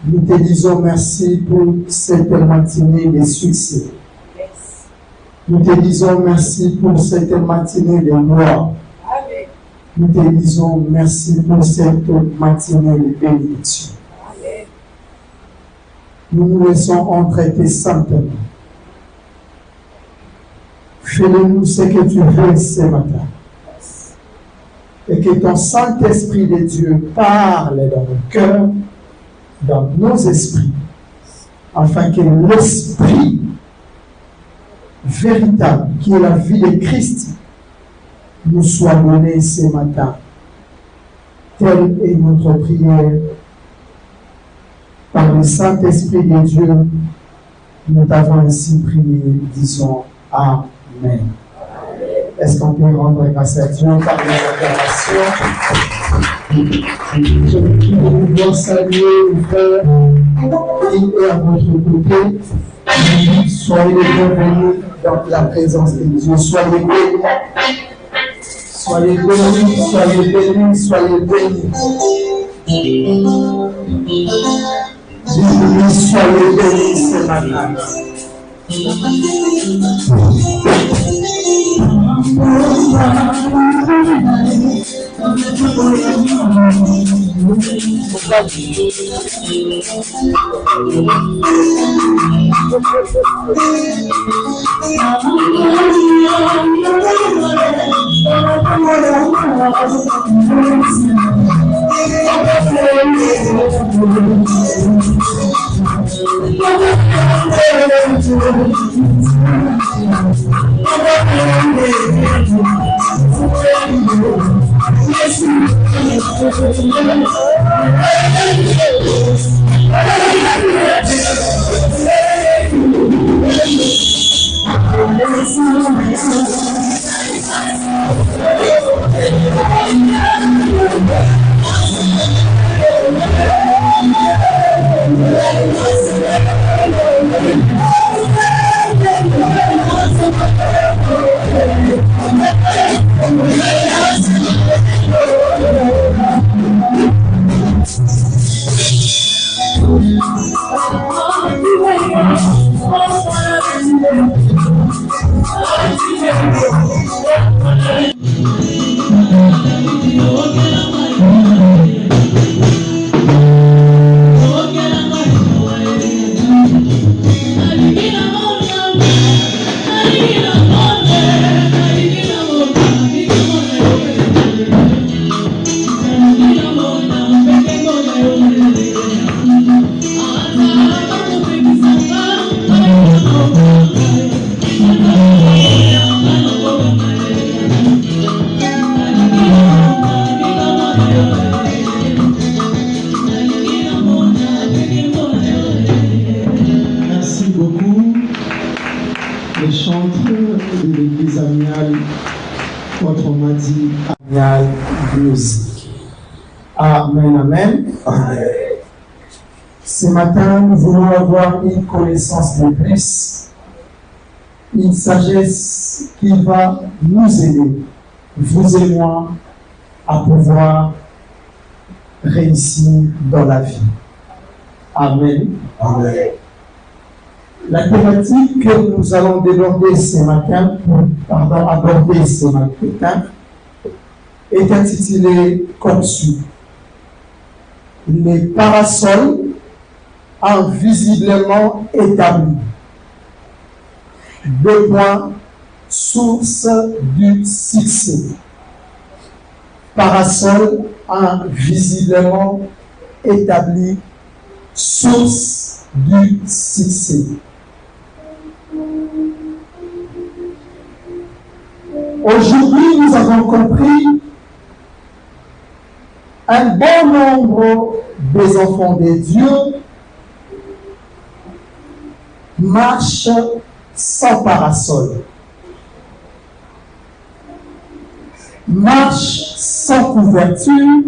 Nous te disons merci pour cette matinée de succès. Nous te disons merci pour cette matinée de gloire. Nous te disons merci pour cette matinée de bénédiction. Nous nous laissons entrer tes saintes mains. Fais-le-nous ce que tu veux ce matin. Et que ton Saint-Esprit de Dieu parle dans nos cœurs, dans nos esprits, afin que l'Esprit véritable, qui est la vie de Christ, nous soit donné ce matin. Telle est notre prière. Par le Saint-Esprit de Dieu, nous t'avons ainsi prié, disons Amen. Est-ce qu'on peut rendre grâce à Dieu par l'adoration? Je voudrais saluer les frères qui est à votre côté. Soyez les bienvenus dans la présence de Dieu. Soyez bénis. Soyez bénis, soyez bénis, soyez bénis. Bienvenue, soyez bénis ce matin. Amen, amen. Ce matin, nous voulons avoir une connaissance de plus, une sagesse qui va nous aider, vous et moi, à pouvoir réussir dans la vie. Amen. Amen. La thématique que nous allons aborder ce matin est intitulée comme suit: les parasols invisiblement établis. 2 points, source du succès. Parasol invisiblement établi, source du succès. Aujourd'hui, nous avons compris un bon nombre des enfants de Dieu marchent sans parasol, marchent sans couverture,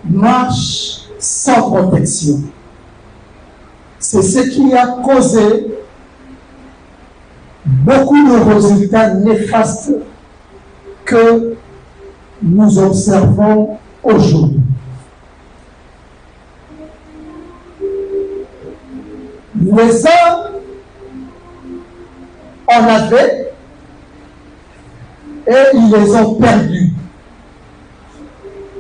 marchent sans protection. C'est ce qui a causé beaucoup de résultats néfastes que nous observons aujourd'hui. Les uns en avaient et ils les ont perdus.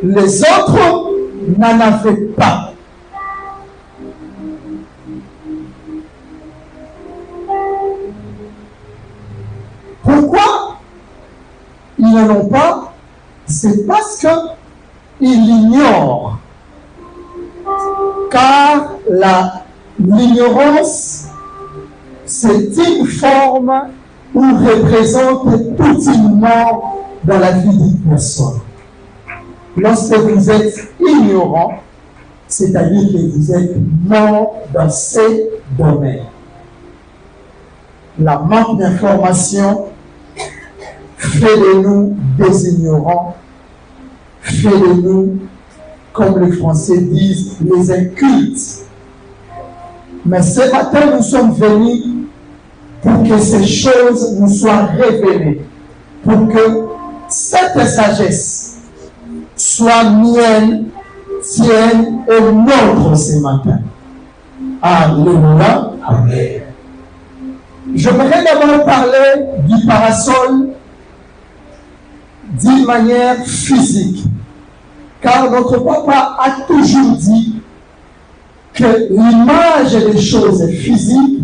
Les autres n'en avaient pas. Pourquoi ils n'en ont pas? C'est parce qu'ils l'ignorent. Car l'ignorance, c'est une forme ou représente toute une mort dans la vie d'une personne. Lorsque vous êtes ignorant, c'est-à-dire que vous êtes mort dans ces domaines. La manque d'information fait de nous des ignorants, fait de nous, comme les Français disent, les incultes. Mais ce matin, nous sommes venus pour que ces choses nous soient révélées, pour que cette sagesse soit mienne, tienne et nôtre ce matin. Alléluia. Amen. J'aimerais d'abord parler du parasol d'une manière physique, car notre papa a toujours dit que l'image des choses physiques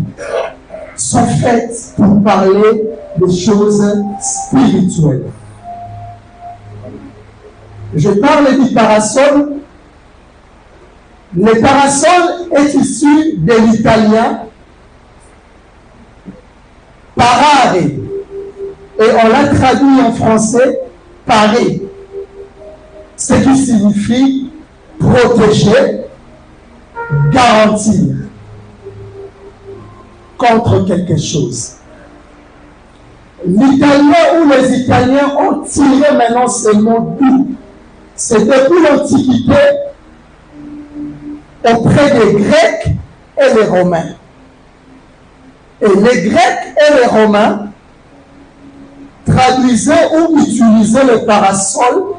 sont faites pour parler des choses spirituelles. Je parle du parasol. Le parasol est issu de l'italien parare, et on l'a traduit en français parer, ce qui signifie protéger, garantir contre quelque chose. L'italien ou les Italiens ont tiré maintenant ce mot d'où? C'est depuis l'Antiquité auprès des Grecs et les Romains. Et les Grecs et les Romains traduisaient ou utilisaient le parasol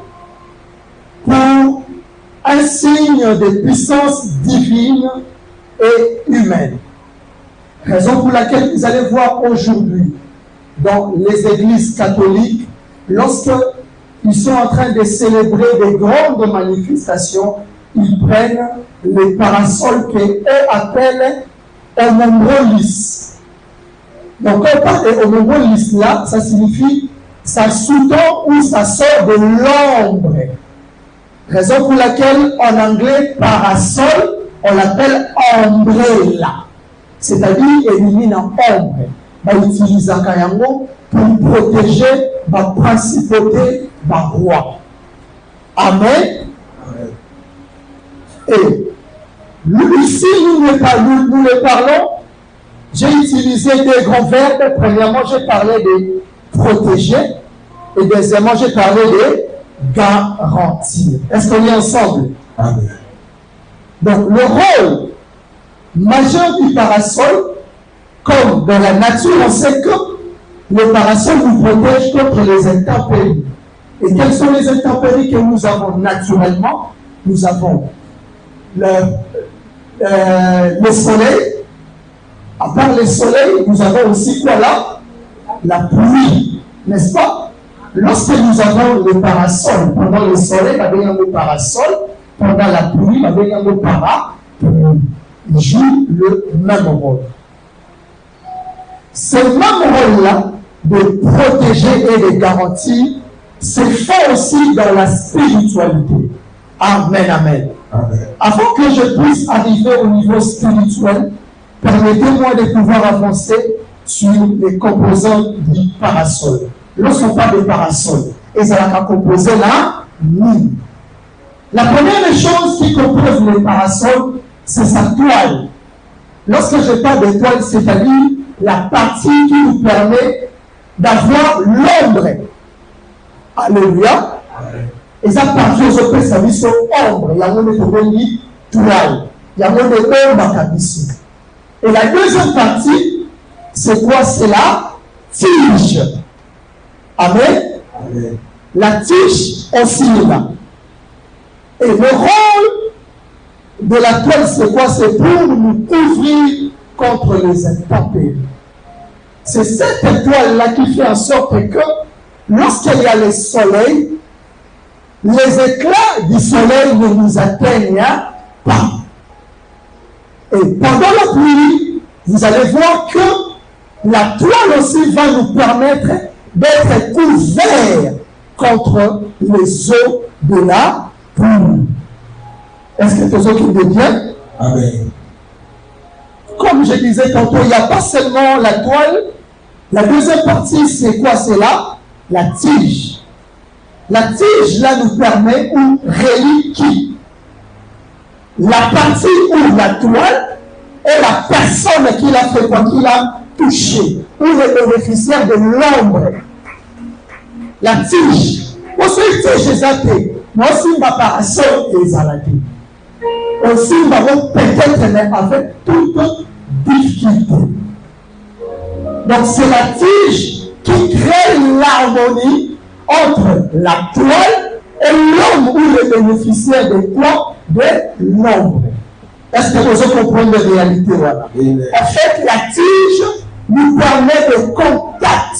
pour un signe de puissance divine et humaine. Raison pour laquelle vous allez voir aujourd'hui dans les églises catholiques, lorsqu'ils sont en train de célébrer des grandes manifestations, ils prennent les parasols qu'eux appellent homongolis. Donc quand on parle de homongolis là, ça signifie ça sous-tend ou ça sort de l'ombre. Raison pour laquelle en anglais parasol, on l'appelle ombrella, c'est-à-dire élimine en ombre. On utilise un kayango pour protéger ma principauté, ma roi. Amen. Et ici, nous le parlons. J'ai utilisé deux grands verbes. Premièrement, j'ai parlé de protéger. Et deuxièmement, j'ai parlé de garantir. Est-ce qu'on est ensemble? Amen. Donc, le rôle majeur du parasol, comme dans la nature, on sait que le parasol nous protège contre les intempéries. Et quelles sont les intempéries que nous avons naturellement? Nous avons le soleil. À part le soleil, nous avons aussi quoi là? La pluie, n'est-ce pas? Lorsque nous avons le parasol, pendant le soleil, il y a le parasol, pendant la pluie, il y a le parapluie. Il joue le même rôle. Ce même rôle-là, de protéger et de garantir, c'est fait aussi dans la spiritualité. Amen, amen. Amen. Avant que je puisse arriver au niveau spirituel, permettez-moi de pouvoir avancer sur les composants du parasol. Lorsqu'on parle de parasol, et ça va composer la mine. La première chose qui compose le parasol, c'est sa toile. Lorsque je parle de toile, c'est-à-dire la partie qui nous permet d'avoir l'ombre. Alléluia. Et ça partie aux autres services ombre. Il y a un de toile. Il y a un de ombre. Et la deuxième partie, c'est quoi? C'est la tige. Amen. Amen. La tige aussi est là. Et le rôle de la toile, c'est quoi? C'est pour nous couvrir contre les intempéries. C'est cette étoile-là qui fait en sorte que lorsqu'il y a le soleil, les éclats du soleil ne nous atteignent pas. Et pendant la pluie, vous allez voir que la toile aussi va nous permettre d'être couverts contre les eaux de la pluie. Est-ce que tous qui me bien? Amen. Comme je disais tantôt, il n'y a pas seulement la toile. La deuxième partie, c'est quoi? C'est là, la tige. La tige, là, nous permet ou relie qui? La partie où la toile est la personne qui l'a fait quoi? Qui l'a touché. Ou le bénéficiaire de l'ombre. La tige. Aussi, tige exaltée. Mais aussi, ma parasol exaltée. Aussi, nous avons peut-être avec toute difficulté. Donc, c'est la tige qui crée l'harmonie entre la toile et l'homme ou le bénéficiaire de quoi? De l'ombre. Est-ce que vous comprenez la réalité? Voilà. En fait, la tige nous permet le contact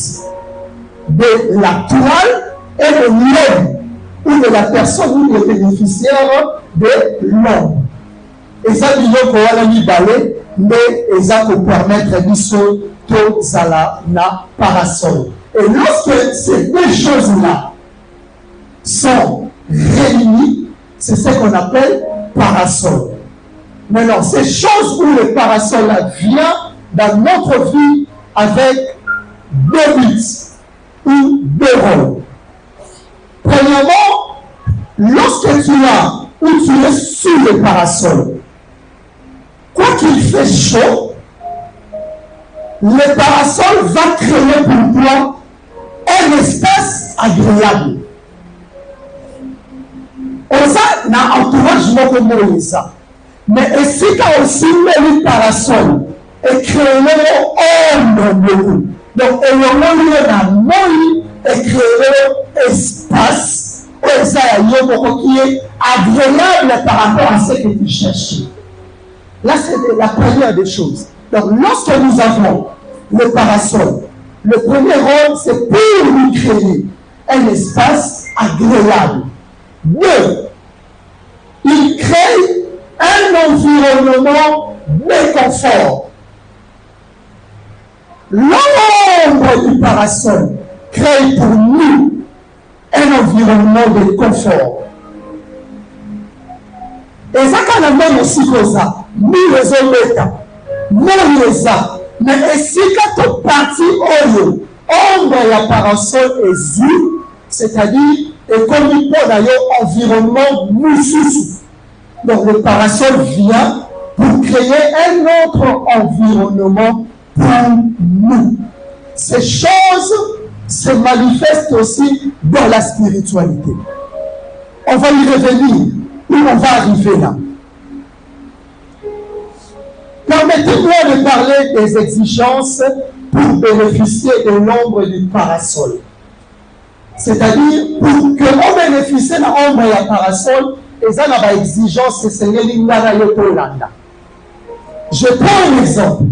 de la toile et de l'homme ou de la personne ou le bénéficiaire de l'ombre. Et ça, nous avons balai, mais ça peut permettre de tozala na parasol. Et lorsque ces deux choses-là sont réunies, c'est ce qu'on appelle parasol. Maintenant, ces choses où le parasol vient dans notre vie avec deux buts ou deux rôles. Premièrement, lorsque tu es sous le parasol, quoi qu'il fait chaud, le parasol va créer pour toi un espace agréable. On a entourage de ça. Mais ici, quand aussi le parasol est créé ombre de nous. Donc, il y a un monde et créer espace qui est agréable par rapport à ce que tu cherches. Là, c'est la première des choses. Donc, lorsque nous avons le parasol, le premier rôle, c'est pour nous créer un espace agréable. Deux, il crée un environnement de confort. L'ombre du parasol crée pour nous un environnement de confort. Et ça, quand on a aussi comme ça, nous les hommes, nous les hommes, mais si quand on partit au ombre la parasol est c'est-à-dire, et comme il peut d'ailleurs environnement moussous. Donc le parasol vient pour créer un autre environnement pour nous. Ces choses se manifestent aussi dans la spiritualité. On va y revenir, où on va arriver là. Permettez-moi de parler des exigences pour bénéficier de l'ombre du parasol. C'est-à-dire, pour que l'on bénéficie de l'ombre et la parasol, et ça n'a pas exigence que c'est l'ingara yotolanda. Je prends un exemple.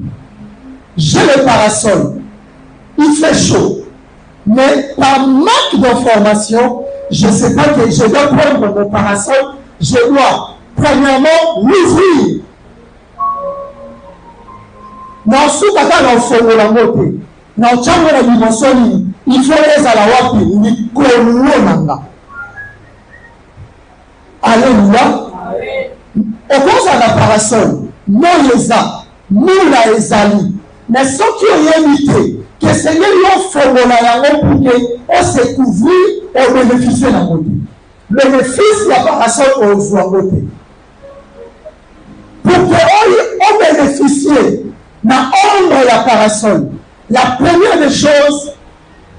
J'ai le parasol. Il fait chaud. Mais par manque d'information, je ne sais pas que je dois prendre mon parasol. Je dois, premièrement, l'ouvrir. Dans ce cas, dans le fond de la montée, dans le champ de la dimension, il faut les à la wapi, il kolonanga. Alléluia. Au cause de la parasol, nous les a, nous la ezali. Mais ceux qui ont imité, que le Seigneur l'a fait pour qu'on se couvre, on bénéficie de la montée. Bénéfice de la parasol aux montée. Pour qu'on bénéficie de l'ombre de la parasol, la première des choses,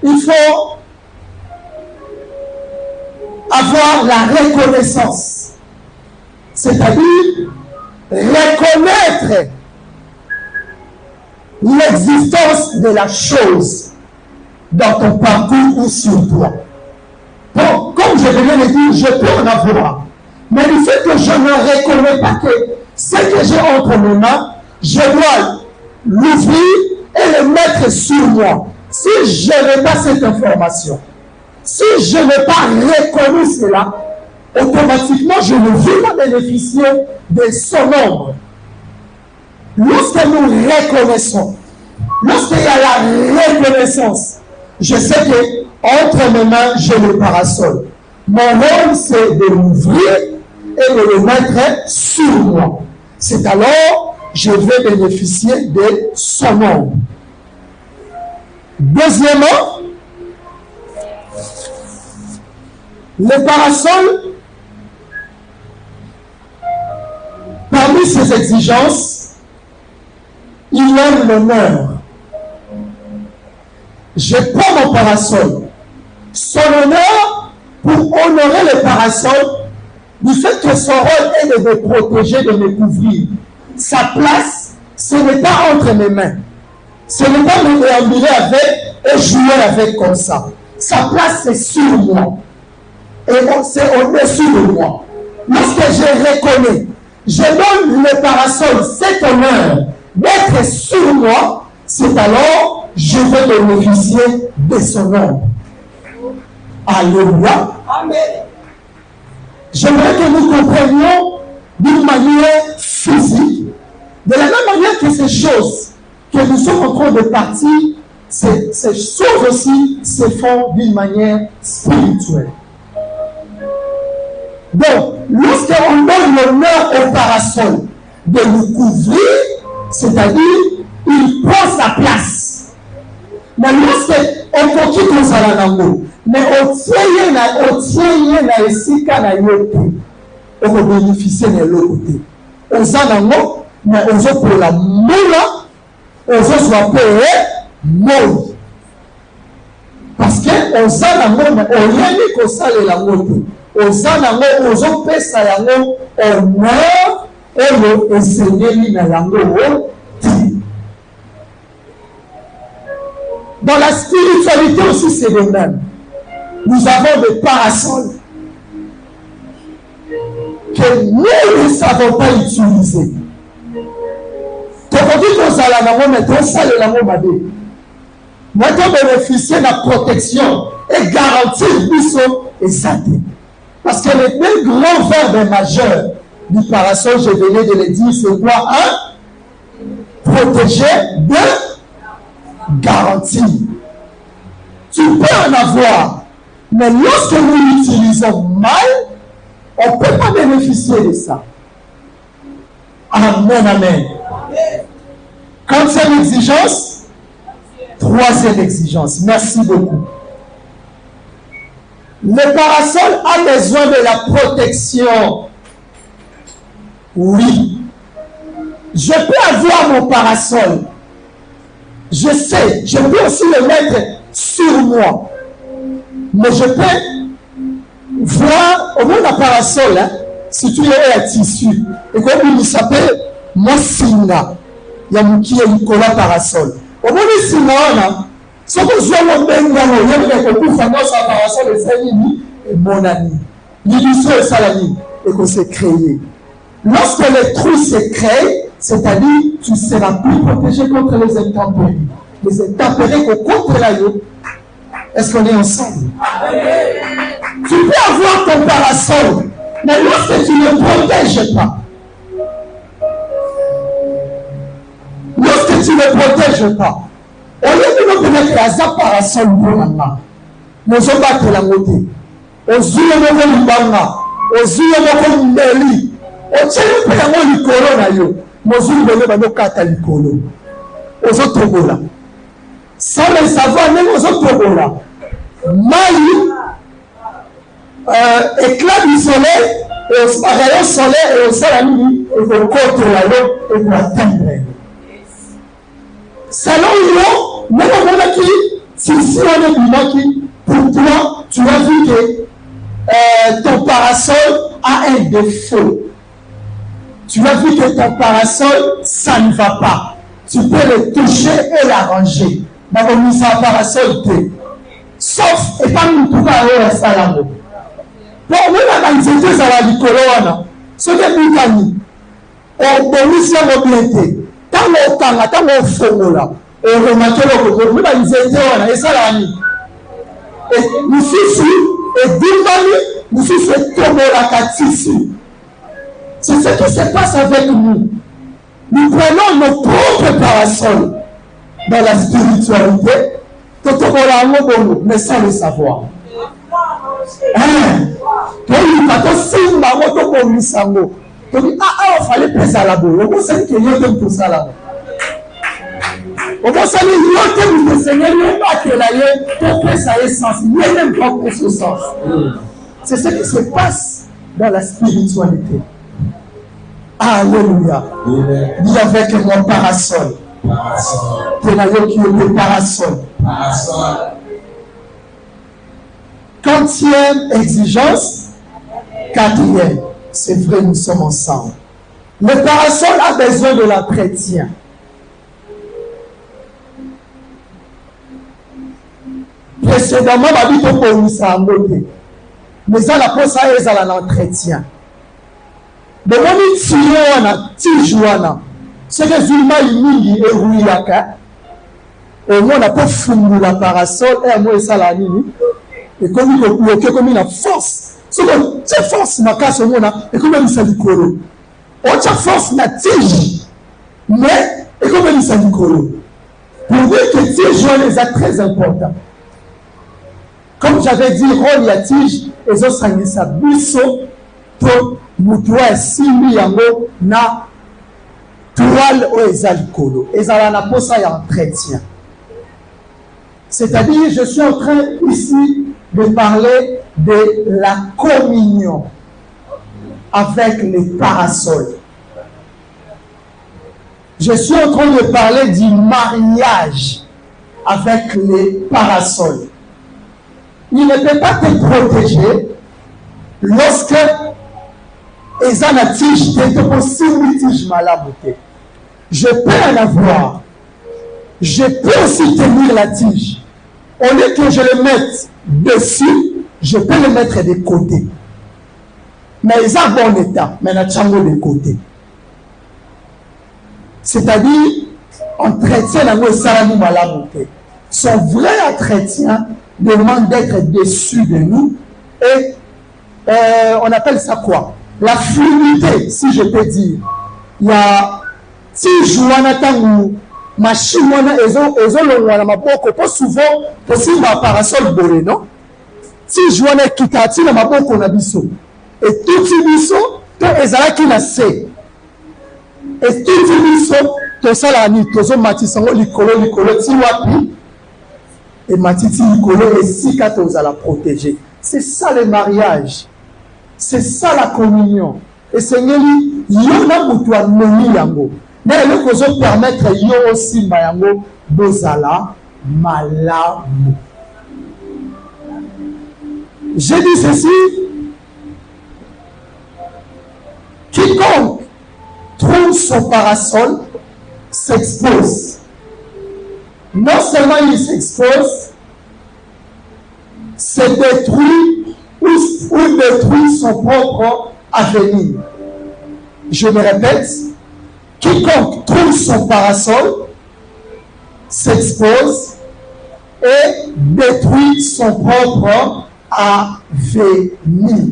il faut avoir la reconnaissance. C'est-à-dire reconnaître l'existence de la chose dans ton parcours ou sur toi. Bon, comme je venais de dire, je peux en avoir. Mais le fait que je ne reconnais pas que ce que j'ai entre mes mains, je dois l'ouvrir et le mettre sur moi. Si je n'ai pas cette information, si je n'ai pas reconnu cela, automatiquement je ne vais pas bénéficier de son ombre. Lorsque nous reconnaissons, lorsqu'il y a la reconnaissance, je sais que entre mes mains, j'ai le parasol. Mon rôle, c'est de l'ouvrir et de le mettre sur moi. C'est alors je vais bénéficier de son ombre. Deuxièmement, le parasol, parmi ses exigences, il aime l'honneur. Je prends mon parasol. Son honneur, pour honorer le parasol, du fait que son rôle est de me protéger, de me couvrir. Sa place, ce n'est pas entre mes mains. Ce n'est pas me déambuler avec et jouer avec comme ça. Sa place, c'est sur moi. Et c'est au-dessus de moi. Lorsque je reconnais, je donne le parasol cet honneur d'être sur moi, c'est alors je vais bénéficier de son ombre. Alléluia. Amen. J'aimerais que nous comprenions d'une manière physique, de la même manière que ces choses que nous sommes en train de partir, ces choses aussi se font d'une manière spirituelle. Donc, lorsqu'on donne l'honneur au parasol de nous couvrir, c'est-à-dire, il prend sa place. Mais lorsqu'on continue comme ça là, mais on tient na esika na yote, on va bénéficier de l'autre côté. On s'en a mot, mais on se pour la moula, on se soit payé mot. Parce qu'on s'en a mot, mais on rien dit qu'on s'allait la moto. On s'en a mot, on se paye ça la mot, on meurt, et le Seigneur n'a la mot. Dans la spiritualité aussi, c'est le même. Nous avons des parasols que nous ne savons pas utiliser. Quand on dit qu'on s'en a mais on s'en a la mode. Nous devons bénéficier de la protection et garantir et santé. Parce que le plus grand verbe majeur du parasol, je venais de le dire, c'est quoi? Protéger de garantie. Tu peux en avoir, mais lorsque nous l'utilisons mal, on ne peut pas bénéficier de ça. Amen, amen. Quatrième exigence, troisième exigence. Merci beaucoup. Le parasol a besoin de la protection. Oui. Je peux avoir mon parasol. Je sais, je peux aussi le mettre sur moi. Mais je peux voir, au moins la parasol, hein, si tu es un tissu, et comme il s'appelle Mosinga, il y a un qui est Nicolas parasol. Au moins, il s'y a, ce que je veux bien, il y a un peu de parasol, et c'est mon ami. L'illusion est salami, et qu'on s'est créé. Lorsque le trou s'est créé, c'est-à-dire tu ne seras plus protégé contre les intempéries. Les intempéries qu'on contre la eau. Est-ce qu'on est ensemble? Tu peux avoir ton parasol, mais lorsque tu ne protèges pas, lorsque tu ne protèges pas, au lieu de nous mettre la parasol pour la main, nous sommes battus la montée. Aux yeux de l'Ibanga, aux yeux de l'Ibeli, aux yeux de l'Ikolo, mozulu bele bando kata likolo ozo tobola sans le savoir même ozo tobola maï éclat du soleil et rayon solaire et au salami et au côté la l'eau et pour atteindre salon yo même on qui si on est bimaki pour toi tu as vu que ton parasol a un défaut. Tu as vu que ton parasol, ça ne va pas. Tu peux le toucher et l'arranger. Mais on mise un parasol, sauf, et pas nous trouver à Salamo. Pour nous, la quantité, ça va du colon. Ce que nous avons, on mise la mobilité. Tant tango kanga tango fongola et remarquez le ko ba nzete wana esala ni et mususu et dimbali mususu tomola katisi. C'est ce qui se passe avec nous. Nous prenons nos propres parasols dans la spiritualité, mais sans le savoir. Il fallait peser à la boue. On sait qu'il y a pour ça là. On sait qu'il y a pour Seigneur, il n'y a pas que la pour que ça ait sens. Il n'y a même pas pour ce sens. C'est ce qui se passe dans la spiritualité. Alléluia. Dis avec moi parasol. Parasol. Qui est le parasol. Quatrième exigence. Quatrième. C'est vrai, nous sommes ensemble. Le parasol a besoin de l'entretien. Précédemment, ma vie pour nous ça mais ça la pose ça est à l'entretien. Mais moi, je suis c'est que je suis et moi, on n'a pas fumé la parasol, et moi, ça la nini. Et comme il y a comme une force, c'est force, ma casse au monde, et comme il s'est dit colo. On a force, la tige, mais, et comme il s'est dit colo. Pour dire que tige, les a très important. Comme j'avais dit, rôle, il y a tige, et ça, ça y est, ça buisson, pour mutua simbi yango na toile o ezali kolo ezala na posa ya entretien. C'est-à-dire, je suis en train ici de parler de la communion avec les parasols. Je suis en train de parler du mariage avec les parasols. Il ne peut pas te protéger lorsque eza na tige te possible tige malabote. Je peux en avoir. Je peux aussi tenir la tige. Au lieu que je le mette dessus, je peux le mettre de côté. Mais ils ont bon état, mais na tchango de côté. C'est-à-dire, entretien na salami malabote. Son vrai entretien demande d'être dessus de nous et on appelle ça quoi? La fluidité, si je peux dire. Il y a si jouana tangu machine wana ezo longwana maboko pas souvent possible ma parasol bolé non si jouana kitati na maboko na biso et tout biso to ezala ki na se et tout biso to sala ni tozo matisango likolo ti wapi et matiti likolo et sika to za la protéger. C'est ça le mariage. C'est ça la communion. Et Seigneur, yo na mutu amoni yango. Mais le kozo permettre yo aussi mayango bozala malamu. J'ai dit ceci. Quiconque trouve son parasol s'expose. Non seulement il s'expose, se détruit ou détruit son propre avenir. Je me répète, quiconque trouve son parasol s'expose et détruit son propre avenir.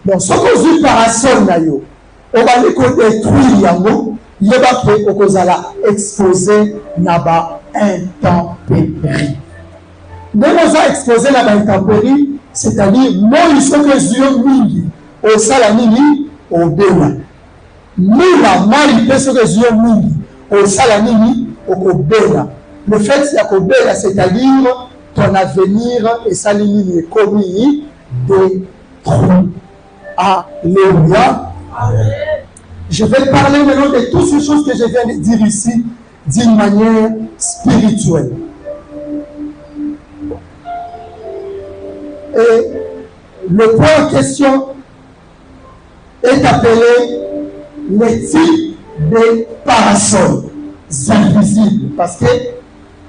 Donc, ce que je parasol na yo, on va dire qu'on détruit yango, il va créer au kozala exposé naba intempérie. Nous avons exposé naba intempérie, c'est-à-dire moi il faut que je mingi au salamini au bela. Mila mali peut que je mingi au salamini au bela. Le fait c'est que bela, c'est-à-dire ton avenir et salimini est commis détruit. Alléluia. Je vais parler maintenant de toutes ces choses que je viens de dire ici d'une manière spirituelle. Et le point en question est appelé les types de parasols invisibles. Parce que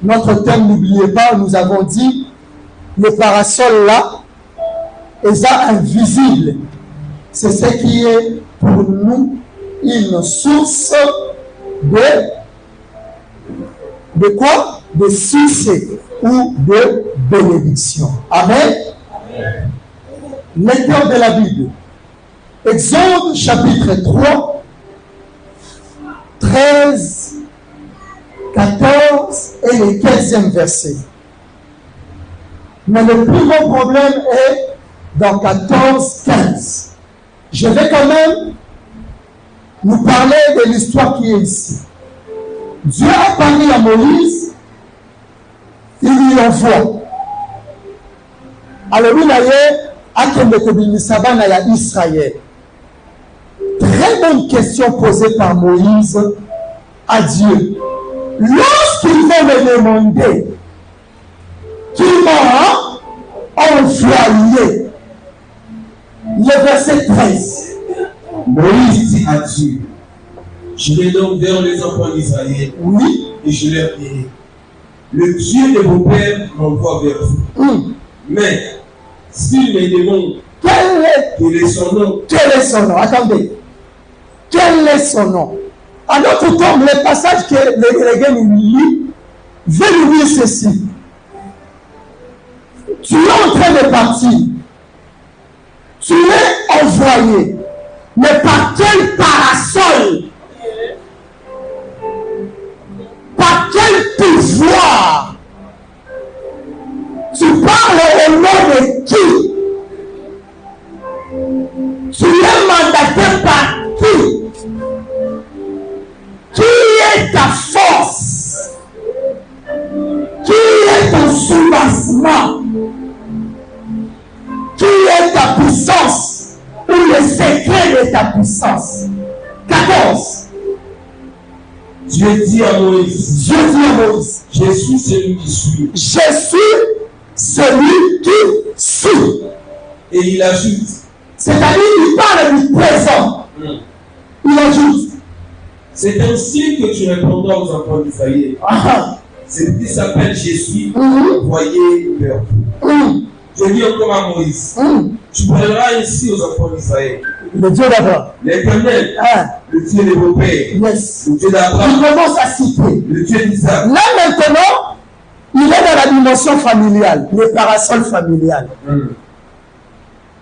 notre thème, n'oubliez pas, nous avons dit le parasol là est invisible. C'est ce qui est pour nous une source de de quoi? De succès ou de bénédiction. Amen. Amen. Lecteur de la Bible. Exode chapitre 3, 13, 14 et le 15e verset. Mais le plus gros problème est dans 14, 15. Je vais quand même nous parler de l'histoire qui est ici. Dieu a parlé à Moïse, il lui envoie. Alors il a Israël. Très bonne question posée par Moïse à Dieu. Lorsqu'il va me demander qui m'a envoyé, le verset 13. Moïse dit à Dieu, je vais donc vers les enfants d'Israël. Oui. Et je leur dirai, le Dieu de vos pères m'envoie vers vous. Mais s'il me demande quel est son nom. Quel est son nom? Attendez. Quel est son nom? En d'autres termes, le passage que les gars nous lit veut nous dire ceci. Tu es en train de partir. Tu es envoyé. Mais par quel parasol? Par quel pouvoir? Tu parles au nom de qui? Tu es mandaté par qui? Qui est ta force? Qui est ton soubassement? Qui est ta puissance? Ou le secret de ta puissance? 14. Dieu dit à Moïse, je suis celui qui suis. Je suis celui qui suis. Et il ajoute, c'est-à-dire il parle du présent. Il ajoute, c'est ainsi que tu répondras aux enfants d'Israël. C'est ce qui s'appelle je suis envoyé vers vous. Je dis encore à Moïse, tu parleras ainsi aux enfants d'Israël. Le Dieu d'Abraham, l'Éternel, le Dieu de vos pères, le Dieu d'Abraham, il commence à citer. Le Dieu d'Isaac. Là maintenant, il est dans la dimension familiale, le parasol familial.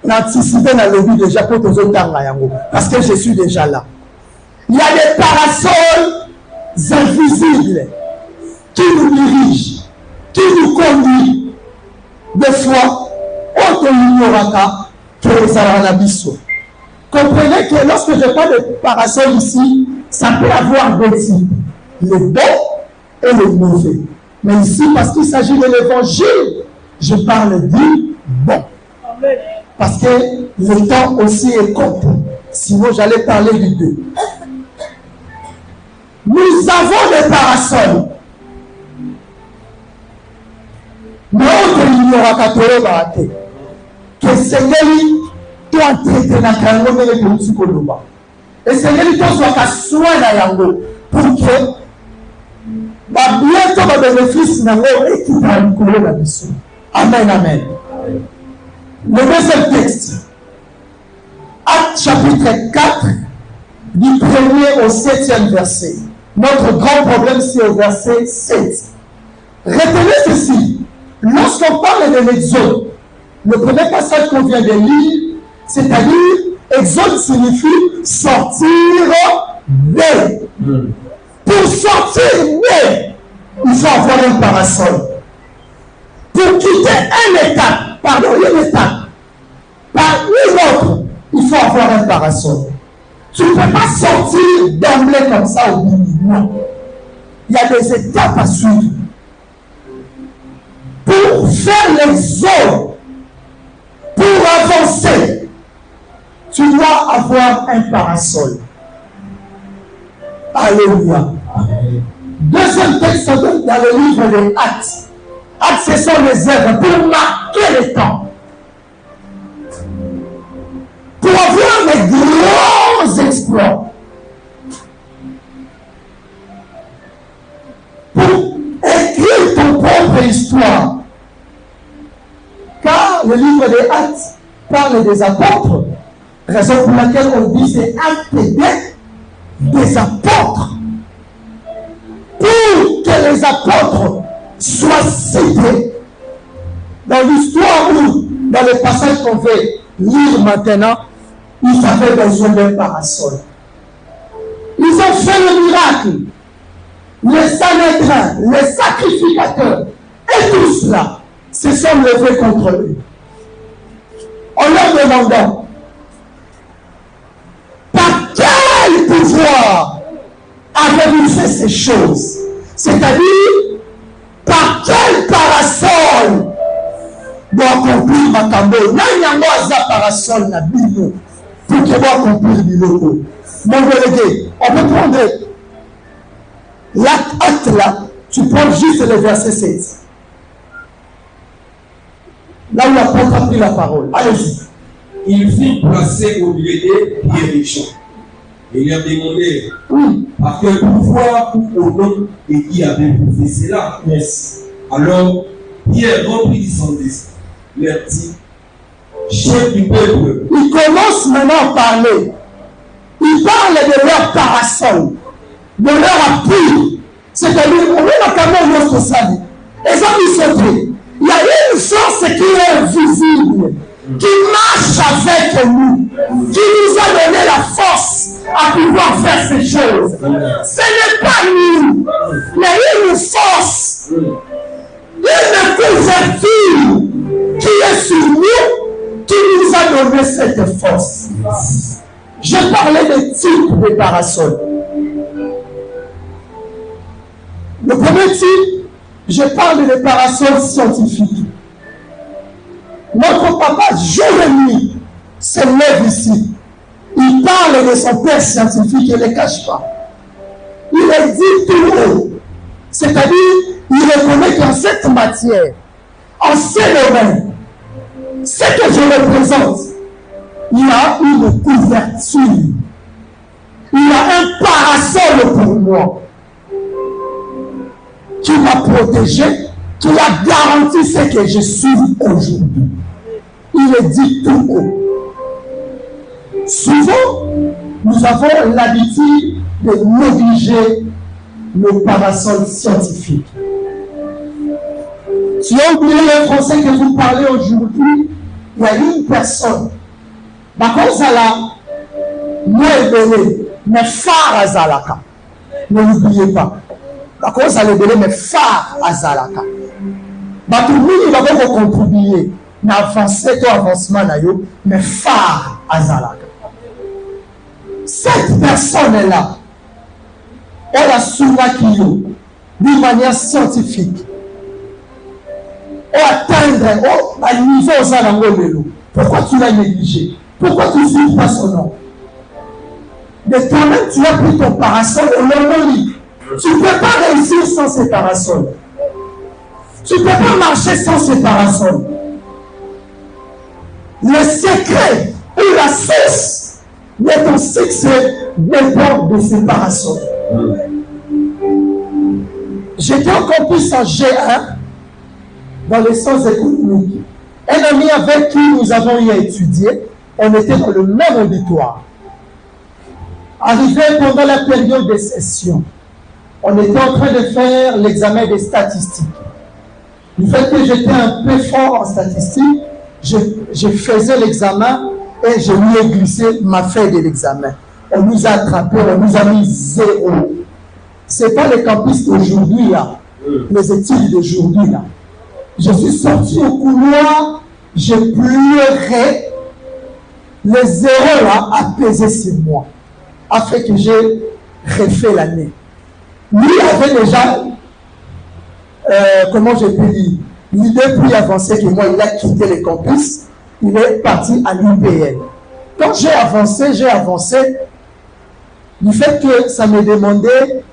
L'anticipé dans le but déjà pour tous autres parce que je suis déjà là. Il y a des parasols invisibles qui nous dirigent, qui nous conduisent. Des fois, on ignorera que les Aranabiso. Comprenez que lorsque je parle de parasol ici, ça peut avoir deux types, le bon et le mauvais. Mais ici, parce qu'il s'agit de l'évangile, je parle du bon. Parce que le temps aussi est court. Sinon, j'allais parler du deux. Nous avons des parasols. Mais on n'y aura qu'à te rater. Que Seigneur, toi, traité na kango mele pour Koloba. Et Seigneur, toi, soit qu'à soin na yango pour que bientôt ma bénéfice n'a pas été dans le Koloba. Amen, amen. Le deuxième texte, Acte chapitre 4, du 1er au 7e verset. Notre grand problème, c'est au verset 7. Retenez ceci. Lorsqu'on parle de l'exode, le premier passage qu'on vient de lire, c'est-à-dire, exode signifie sortir de. Pour sortir de, il faut avoir un parasol. Pour quitter une étape, par une autre, il faut avoir un parasol. Tu ne peux pas sortir d'emblée comme ça au milieu. Non. Il y a des étapes à suivre. Pour faire l'exode, pour avancer, tu dois avoir un parasol. Alléluia. Deuxième texte dans le livre des Actes. Actes, ce sont les œuvres pour marquer le temps. Pour avoir des grands exploits. Pour écrire ton propre histoire. Car le livre des Actes parle des apôtres. Raison pour laquelle on dit c'est Actes des apôtres. Pour que les apôtres soient cités dans l'histoire ou dans les passages qu'on veut lire maintenant, ils avaient besoin d'un parasol. Ils ont fait le miracle. Les sanédrins, les sacrificateurs, et tout cela se sont levés contre eux. En leur demandant par quel pouvoir avez-vous fait ces choses? C'est-à-dire, par quel parasol doit accomplir ma cambo? N'ayant pas parasol na bino pour que doit accomplir biloko. Mon délégué, on peut prendre l'acte là, tu prends juste le verset 7. Là où l'apôtre a pris la parole. Allez-y. Il fut placé au milieu des Pierre et Jean. Et il a demandé par quel pouvoir ou au nom de qui avez-vous fait cela? Yes. Alors, Pierre, rempli du Saint-Esprit, leur dit, chef du peuple. Il commence maintenant à parler. Il parle de leur parasol, de leur appui. C'est-à-dire, on est dans le monde notre salut. Et ça nous sauve. Il y a une force qui est visible, qui marche avec nous, qui nous a donné la force à pouvoir faire ces choses. Ce n'est pas nous, mais une force, une couverture qui est sur nous, qui nous a donné cette force. Je parlais de type de parasol. Le premier type, je parle de parasol scientifique. Notre papa, jour et nuit, se lève ici. Il parle de son père scientifique et ne le cache pas. Il le dit tout haut. C'est-à-dire, il reconnaît qu'en cette matière, en ce domaine, ce que je représente, il y a une couverture. Il y a un parasol pour moi qui m'a protégé, qui a garanti ce que je suis aujourd'hui. Il est dit tout haut. Souvent, nous avons l'habitude de négliger le parasol scientifique. Tu as oublié le français que vous parlez aujourd'hui. Il y a une personne. Par contre, ça là, moi et mais phare à Zalaka. Ne l'oubliez pas. Par contre, ça le belé, mais phare à Zalaka. Bah, tout le monde, il va pas contribuer. N'avancer ton avancement, mais phare à Zalaka. Cette personne-là, elle a souvent d'une manière scientifique. Elle atteindre un niveau aux alentours. Pourquoi tu l'as négligé? Pourquoi tu ne suis pas son nom? Mais toi-même, tu as pris ton parasol au long lit. Tu ne peux pas réussir sans ces parasols. Tu ne peux pas marcher sans ces parasols. Le secret ou la source de ton succès dépend de ces parasols. J'étais en campus en G1 dans les sciences économiques. Un ami avec qui nous avons eu à étudier, on était dans le même auditoire. Arrivé pendant la période des sessions, on était en train de faire l'examen des statistiques. Du fait que j'étais un peu fort en statistiques, je faisais l'examen et je lui ai glissé ma feuille de l'examen. On nous a attrapés, on nous a mis 0. Ce n'est pas le campus d'aujourd'hui là, les études d'aujourd'hui là. Je suis sorti au couloir, j'ai pleuré, les 0 là apaisaient sur moi, afin que j'ai refait l'année. Lui avait déjà, comment je peux dire, l'idée plus avancée que moi, il a quitté le campus, il est parti à l'UPN. Quand j'ai avancé, du fait que ça me demandait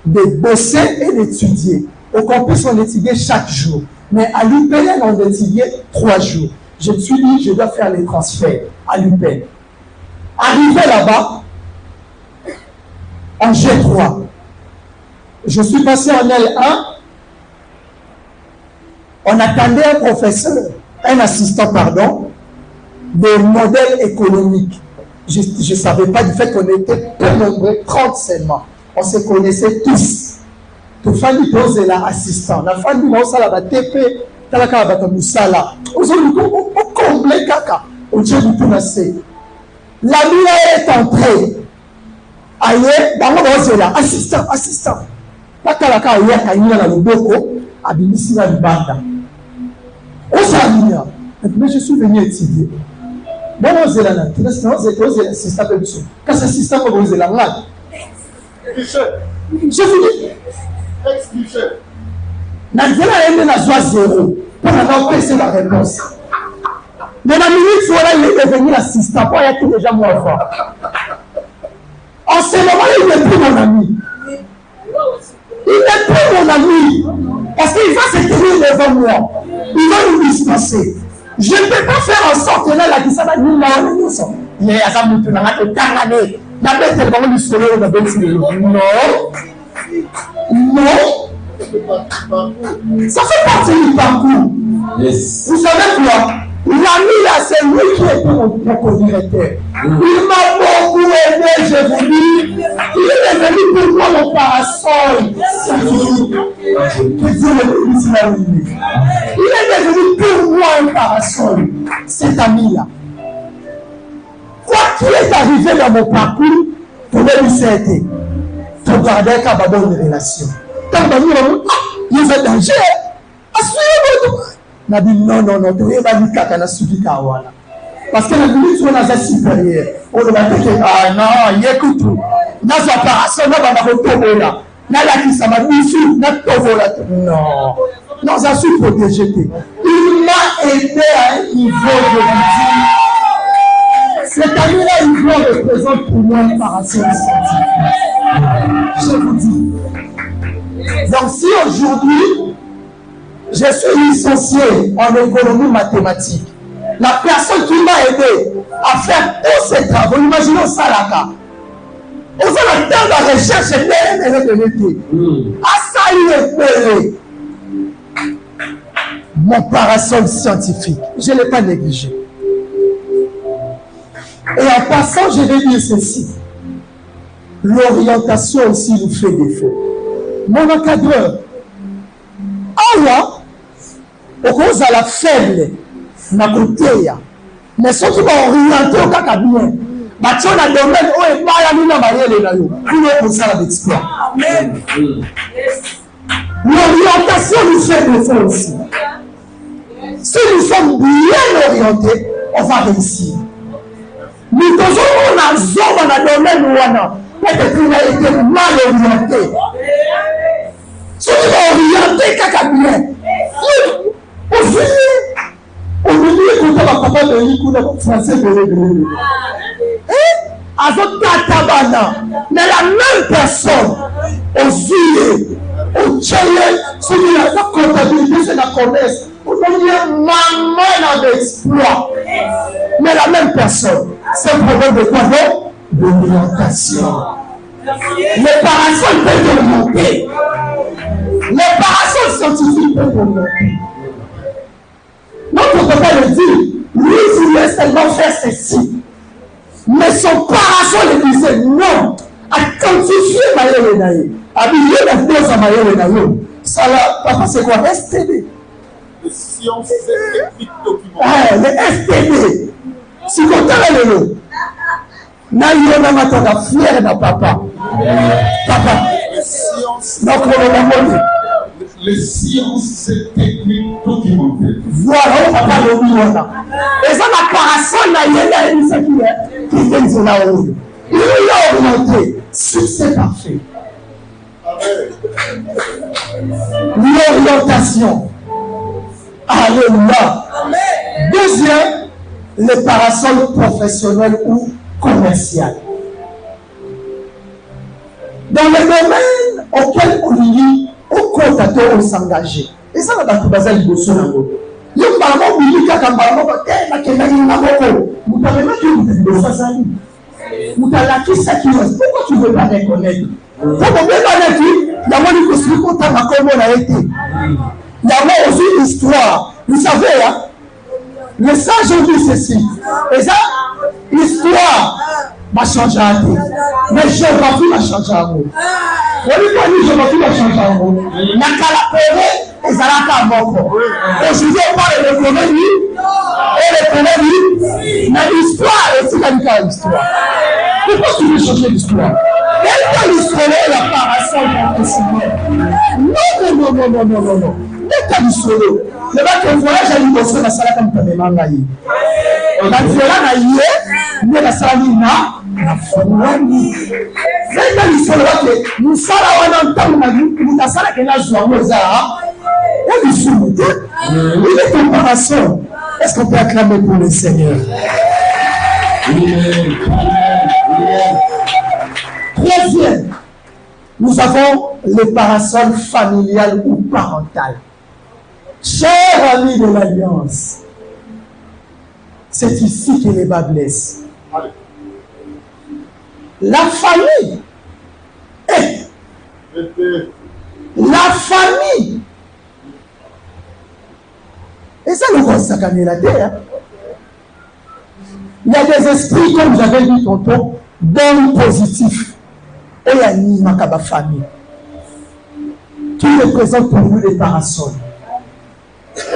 de bosser et d'étudier. Au campus, on étudiait chaque jour. Mais à l'UPN, on étudiait 3 jours. Je me suis dit, je dois faire les transferts à l'UPN. Arrivé là-bas, en G3, je suis passé en L1. On attendait un professeur, un assistant, pardon, des modèles économiques. Je ne savais pas du fait qu'on était peu nombreux, 30 seulement. On se connaissait tous. tofandi tozela assistant nafandi naosala batepe tala kaka bato mosala ozoluka ocomble kaka otie butu na se la mila est entrée aye bango baozela assistant batala kaka ayaka nyina na loboko abimisi na libanda osala linia mais je suis venu étudier bon ozela na ozela assistant mpe biso kasi assistant moko ozela ngai je vous dis na nzela yende nazwa zéro mpona naopesa la réponse mais na minute wana il est devenu assistant po ayaki déjà moi avant en ce moment il n'est plus mon ami il n'est plus mon ami parce qu'il va se tenir devant moi il va nous dispenser je ne peux pas faire en sorte que là la kisana ni na nyonso ye aza mutu na ngato tangane na bete bango lisolo na bete non ça fait partie du parcours. Yes. Vous savez quoi? L'ami là, c'est lui qui est mon co-directeur. Il m'a beaucoup aidé, je vous dis. Il est devenu pour moi mon parasol. Il est devenu pour moi un parasol. Cet ami-là. Quoi qu'il est arrivé dans mon parcours, pour lui s'aider. Pour garder une bonne relation. Il y a danger. Na dit non, tu es pas dit qu'à suivi kawana. Parce que la minute où on a supérieur, on va dire ah non, écoute tout. N'a pas paration, n'a pas là. N'a la qui ça m'a mis n'a pas volé. Non, ça suis protégé. Il m'a aidé à un niveau, je vous dis. Cet ami-là, il représente pour moi une paration scientifique. Je vous dis. Donc si aujourd'hui, je suis licencié en économie mathématique, la personne qui m'a aidé à faire tous ces travaux, imaginez ça là, on a le temps de recherche mon parasol scientifique, je ne l'ai pas négligé. Et en passant, je vais dire ceci. L'orientation aussi nous fait défaut. Mon encadreur, awa, au cause à la faible, na côté mais ceux qui vont orienter au cas bien, bah tu as le domaine où est pas la mine mariée là yo, pour ça l'exploit. Amen. L'orientation nous fait défaut aussi. Si nous sommes bien orientés, on va réussir. Nous toujours on a zone dans le domaine où on a peut-être qu'il a été mal orienté. Ceux qui vont orienter caca bien. Au milieu, quand on papa de l'île, français de l'île. Avec Tatabana, mais la même personne, au Zuyé, au Tchaye, celui qui a la comptabilité, c'est la commerce. On a maman d'exploit. Mais la même personne, c'est un problème de quoi? De l'orientation. Les parasols peuvent orienter. Les parasols scientifiques peuvent orienter. Notre papa le dit, lui, il voulait seulement faire ceci. Mais son parasol lui disait non. Attentifie Maïe Naïe. Habillé la dose à Maïe Naïe. Ça là, papa, c'est quoi? STD. Les sciences techniques documentaires. Les STD. Si vous avez le nom. Naïe n'a pas fier de papa. Papa. Les sciences. Donc, on va monter. Les sciences techniques documentaires. Voilà, on va pas le dire. Et ça, la parasol Naïe Naïe, c'est qui est? Qui vient de la haut. Il est orienté. Succès parfait. L'orientation. Alléluia. Deuxième, les parasols professionnels ou commerciaux. Dans le domaine auquel on lit, au comptateur, on s'engager. Et ça, on va tout baser le bosson. Il y a un ballon, il y a un ballon, il y a un ballon, vous parlez même que vous êtes de face à lui. Vous avez qui ça qui reste. Pourquoi tu ne veux pas reconnaître? Pour que vous reconnaître, il y a une question qu'on t'a comment on a été. Il y a aussi une histoire. Vous savez, hein? Le sage dit ceci. Et ça, l'histoire va changer à vie. Mais géographie va changer à vous. Je vais changer en gros. La calapérée, et ça l'a moko. Aujourd'hui, on parle de l'économie. Et l'économie, dans l'histoire, et c'est dans l'histoire. Pourquoi tu veux changer l'histoire? Quelle l'histoire est la parasol professionnelle? Non. N'est pas l'histoire. Le mec qui voyage à l'immobilier, dans la salle comme tu m'as dit. Dans le voyage, mais la salle na fulani zenda lisolo wake musala wana ntango mutasala kena zwa moza et lisolo il est comparaison. Est-ce qu'on peut acclamer pour le Seigneur? Troisième, nous avons les parasols familiales ou parentales. Chers amis de l'Alliance, c'est ici que les bas blessent. La famille est la famille. Et ça nous consacre à la terre. Il y a des esprits, comme j'avais dit tantôt, bons positifs. Et il y a une famille qui représente pour nous les parasols.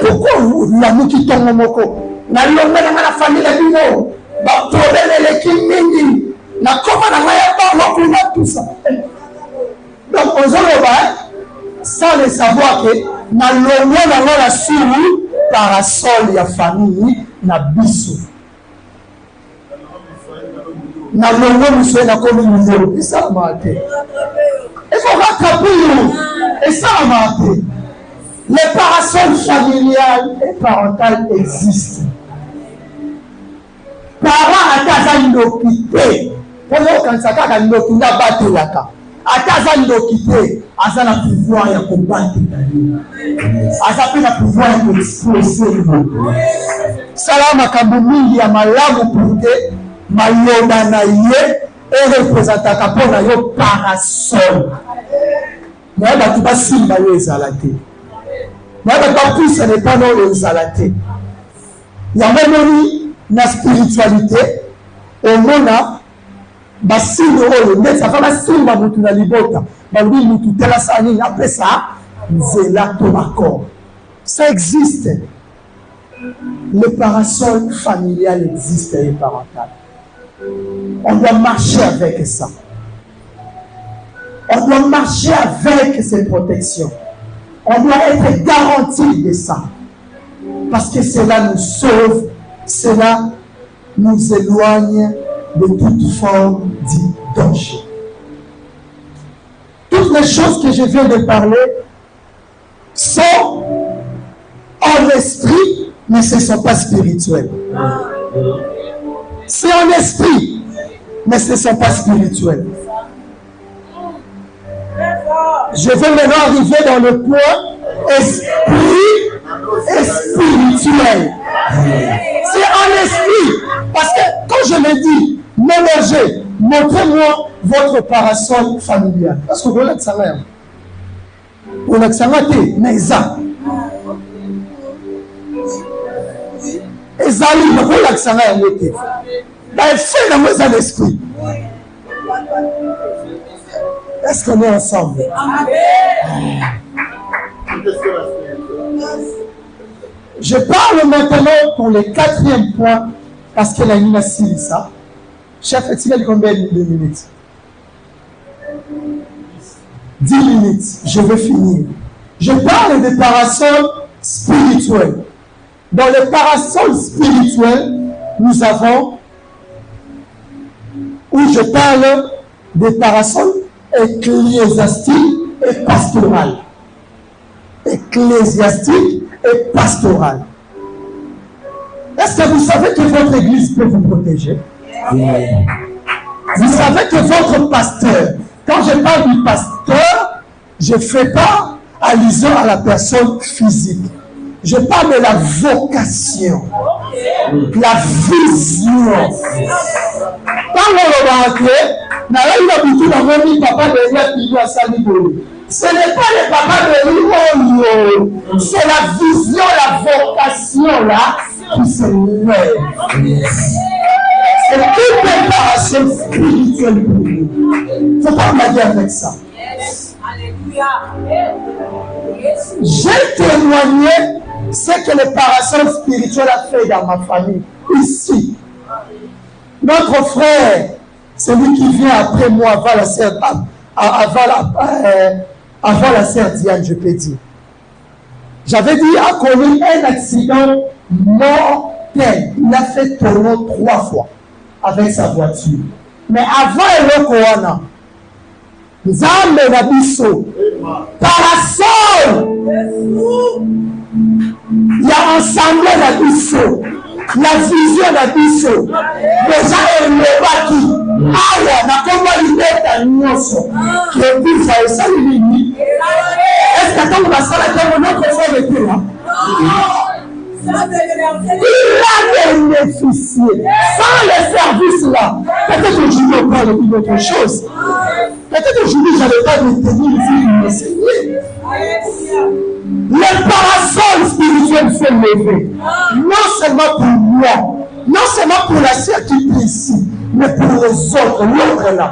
Pourquoi l'amour qui tombe au moko? La famille la bino, les kimini. Na comment on a tout ça. Donc, on sans le savoir que na l'homme la sur parasol ya famille na biso. Na l'homme nous na comme nous et ça m'a été. Il faut rattraper nous et ça m'a été. Les parasols familiales et parentales existent. Parents à casa inoquité. Quand ça a un autre battu la cas. À casa inoquité, à ça la pouvoir ya combattre. À ça peut la pouvoir d'exposer. Salam kabumi ya malamu pour que mayona na yé et représenter kapona yo parasol. Mais ba tu pas simba yo ezalate. Mais ba plus ce n'est pas non le ezalate. Ya memori na spiritualité au mona basine oyo mais ça va basimba mutu na libota balobi mutu tela sani après ça nzela to accord. Ça existe. Le parasol familial existe et parental. On doit marcher avec ça. On doit marcher avec ces protections. On doit être garanti de ça. Parce que cela nous sauve, cela nous éloigne de toute forme de danger. Toutes les choses que je viens de parler sont en esprit, mais ce ne sont pas spirituels. C'est en esprit, mais ce ne sont pas spirituels. Je vais maintenant arriver dans le point esprit et spirituel. C'est en esprit. Parce que quand je me dis, ménagez, montrez-moi votre parasol familial. Parce que vous l'avez dit, vous l'avez dit, mais ça. Et ça, vous l'avez dit, mais c'est dans mon esprit. Est-ce qu'on est ensemble? Je parle maintenant pour le quatrième point, parce que la nuit a signé ça. Chef, est-il combien de minutes? 10 minutes. Je vais finir. Je parle des parasols spirituels. Dans les parasols spirituels, nous avons, où je parle des parasols ecclésiastiques et pastorales. Ecclésiastique et pastoral. Est-ce que vous savez que votre église peut vous protéger? Vous savez que votre pasteur, quand je parle du pasteur, je ne fais pas allusion à la personne physique. Je parle de la vocation, la vision. Quand on va entrer, ce n'est pas le papa de l'Ivoire, c'est la vision, la vocation là qui se lève. C'est toute préparation spirituelle pour nous. Il ne faut pas blaguer avec ça. J'ai témoigné ce que le parasol spirituel a fait dans ma famille, ici. Notre frère, celui qui vient après moi, avant la sœur Diane, je peux dire. J'avais dit à connu un accident mortel. Il a fait tonneau 3 fois avec sa voiture. Mais avant le Koana, Nzambe na biso, parasol, il y a ensemble na biso, la vision na biso, déjà elobaki, awa na komba libeta nyonso, que puis ça aussi limite. Est-ce que quand on va s'arrêter notre frère était là? Il a bénéficié. Sans le service là, peut-être que je ne vais pas dire autre chose. Peut-être que je ne vais pas me tenir ici et m'enseigner. Le parasol spirituel s'est levé. Non seulement pour moi, non seulement pour la sœur qui est ici, mais pour les autres, l'autre là.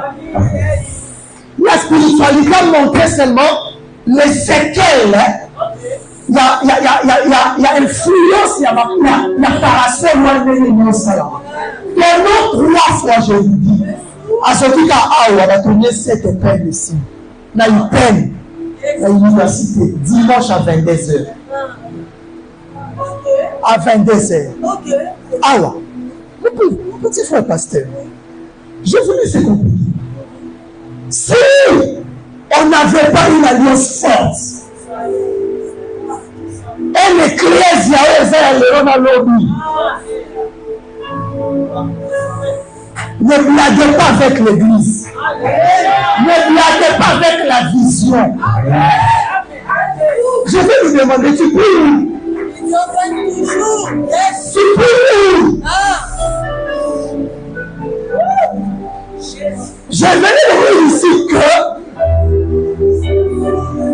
La spiritualité a montré seulement les séquelles. Il y a influence, il y a parasol, pendant 3 fois, je vous dis, à ce qui a va tourner cette peine ici. Il y a une peine à l'université, dimanche à 22h. À 22h. Awa, mon petit frère pasteur, je voulais se compliquer. Si on n'avait pas une alliance forte, et l'ecclésia est dans le lobby. Ne blaguez pas avec l'église. Ne blaguez pas avec la vision. Je vais vous demander, tu peux où? Tu peux où? Je venais de dire ici que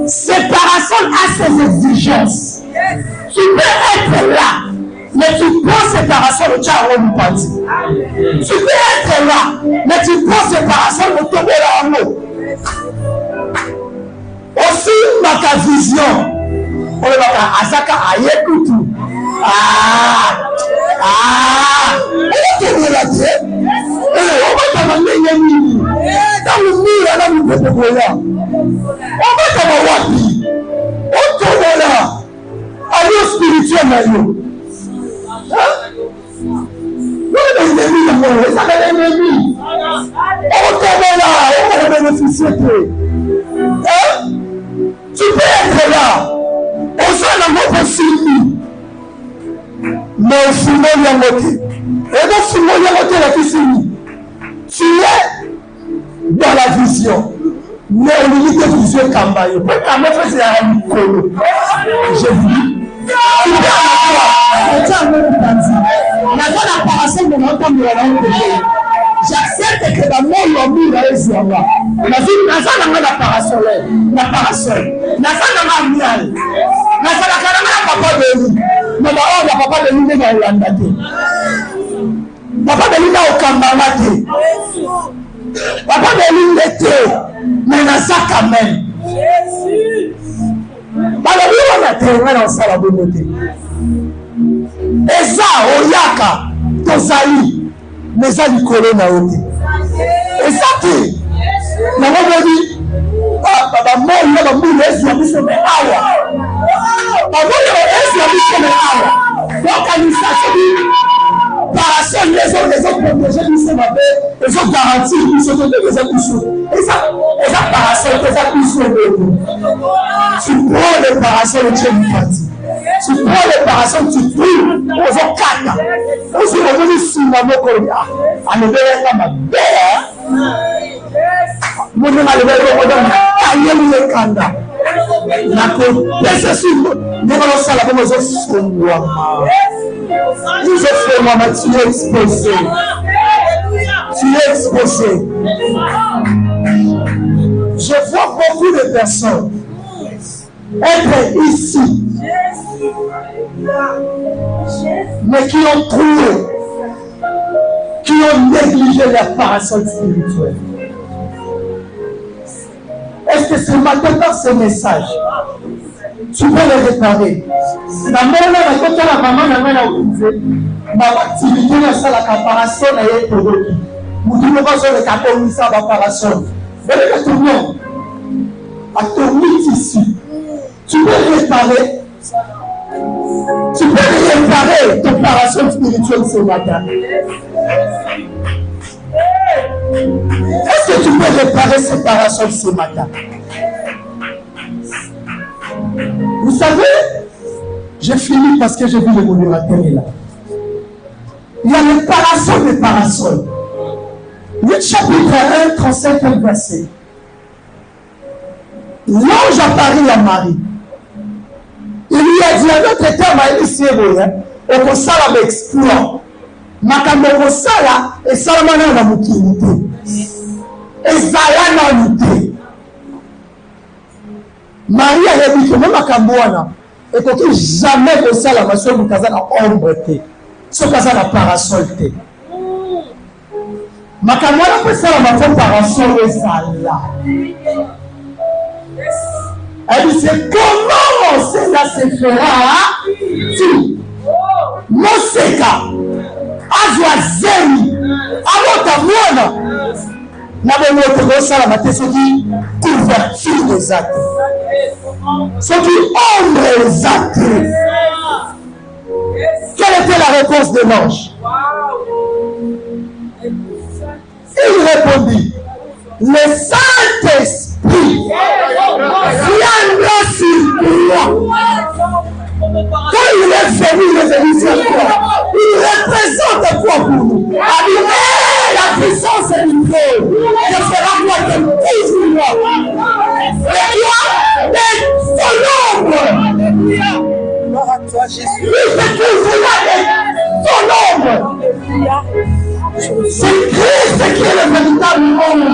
séparation a ses exigences. Tu peux être là, mais tu prends séparation de Tcharon Pati. Tu peux être là, mais tu prends séparation de Tobola en eau. Aussi, ma vision. On va Azaka Ayekutu. On va la dire. On va t'amener Yémi. Dans le mur, là, nous pouvons là. On va t'amener. On tourne là. Alliance spirituelle, nous. Nous, les ennemis, les ennemis. On tombe là, on va bénéficier. Tu peux être là. On sera dans notre cible. Mais au final, il y a un côté. Et dans ce moment, il y a un côté là qui s'unit. Tu es dans la vision. Mais au limite de vision, Kambayo. Pour Kambayo, c'est un colo. Je vous dis. Tu peux j'accepte que dans mon lobby, il y a un homme. La parasol. Eza oyaka tozali meza likolo na ote eza te nango bodi bamoi na bambula ezwa biso me awa bamoi ezwa biso me awa dokanisa soki parasol ezoprotége biso mabe ezogarantir biso toteka biso eza parasol eza biso eboko tu prends le parasol otie lipati. Tu prends les parasols, tu trouves, on s'en caca. On se retrouve ici, maman, on est là, ma belle. Mon nom est là, on est là, kanda. Nako, laisse sur nous. Nous allons faire la bonne chose sur moi. Nous offrons, maman, tu es exposé. Tu es exposé. Je vois beaucoup de personnes être ici, mais qui ont trouvé, qui ont négligé la parasol spirituelle. Est-ce que ce matin, par ce message, tu peux les réparer. La maman n'a pas la maman n'a pas ma activité dans la préparation n'a pas été produite. Vous dites que vous avez capté ça la préparation. Vous avez tout le monde à ton ici. Tu peux réparer. Tu peux réparer ton préparation spirituelle ce matin. Est-ce que tu peux réparer cette préparation ce matin? Vous savez, j'ai fini parce que j'ai vu le modérateur là. Il y a les parasols des parasols. 8 chapitre 1, 35 verset. L'ange apparut à Marie. Il lui a dit à notre terme à Elisée, au Kosala m'exploit. Makambo Kosala et Salamana na mukilité. Et Zalana mukilité. Marie a dit que même à Cambouana, et que jamais que ça la maçon de Kazan a ombre, ce Kazan a parasol. Ma Cambouana peut ça la maçon parasol et ça là. Elle dit c'est comment cela se fera? Tu, Moseka, Azwazemi, Amotamouana. N'avons pas ça la maçon qui couverture des actes. Ce qui ombre les actes. Quelle était la réponse de l'ange? Il répondit, le Saint-Esprit viendra sur moi. Quand il est venu sur toi, il représente quoi pour nous? La puissance est du feu. Je ferai moi que toujours moi. Et toi, ton ombre. Gloire à toi, Jésus. Il fait toujours ton ombre. C'est Christ qui est le véritable ombre.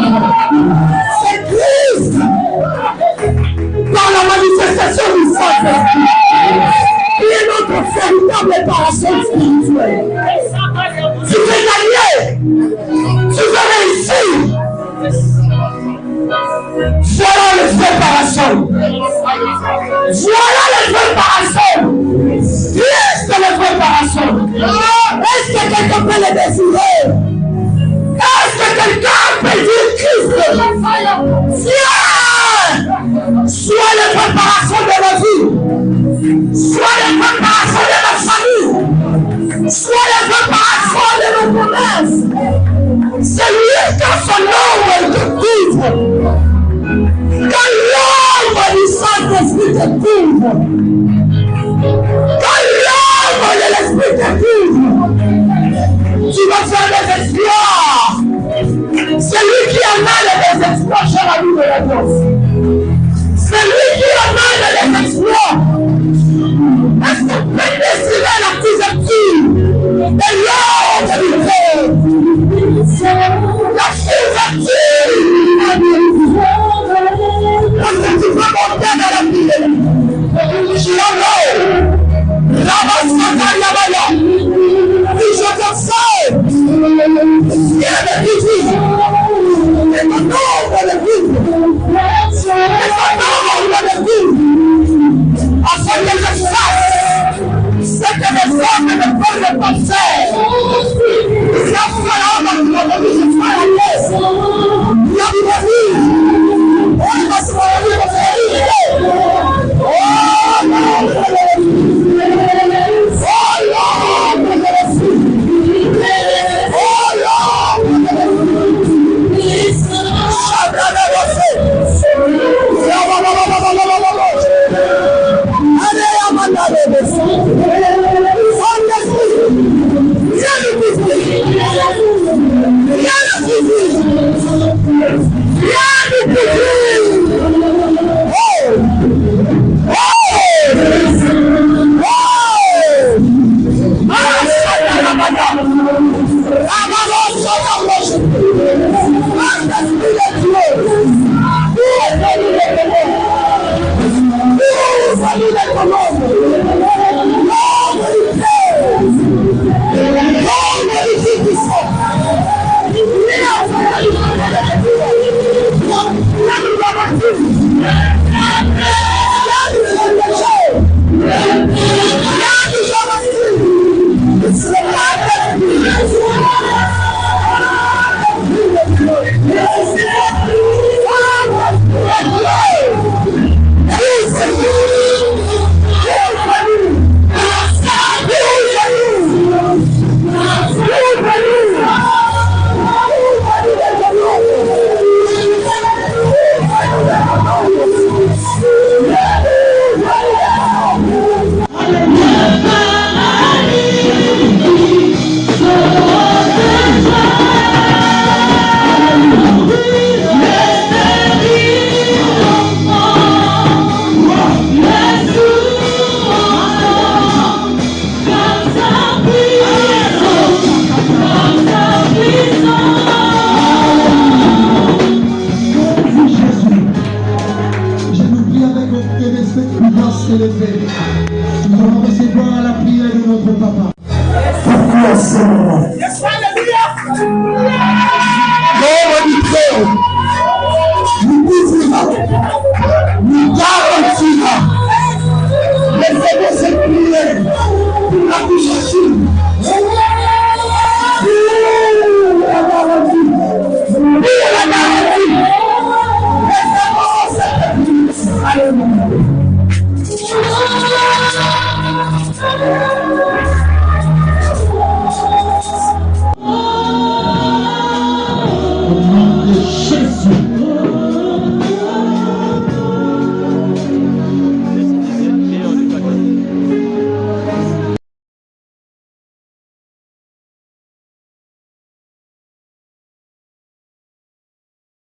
C'est Christ. Par la manifestation du Saint-Esprit, qui est notre véritable parasol spirituel. Tu veux gagner. Tu veux réussir. Voilà le vrai parasol. Voilà le vrai parasol. Christ est le vrai parasol. Est-ce que quelqu'un peut le désirer? Est-ce que quelqu'un peut dire Christ? Viens! Sois le vrai parasol de la vie. Sois le vrai parasol de la famille. Sois le vrai parasol de nos commerces. C'est lui quand son ombre te couvre. Quand l'ombre du Saint-Esprit te couvre. Quand l'ombre de l'Esprit te couvre. Tu vas faire des exploits. C'est lui qui amène les exploits, cher ami de la danse. C'est lui qui amène les exploits. Est-ce que vous pouvez décider la couverture de l'ombre du Père? La couverture. Parce que tu vas monter dans la vie. Chiano, Rabasaka Yabaya, je te sais, il y a des vies, et ton nombre de vies, et ton nombre de vies, afin que je fasse ce que les hommes ne peuvent pas faire. C'est la foi là, on va te demander, je fais la paix. se lever.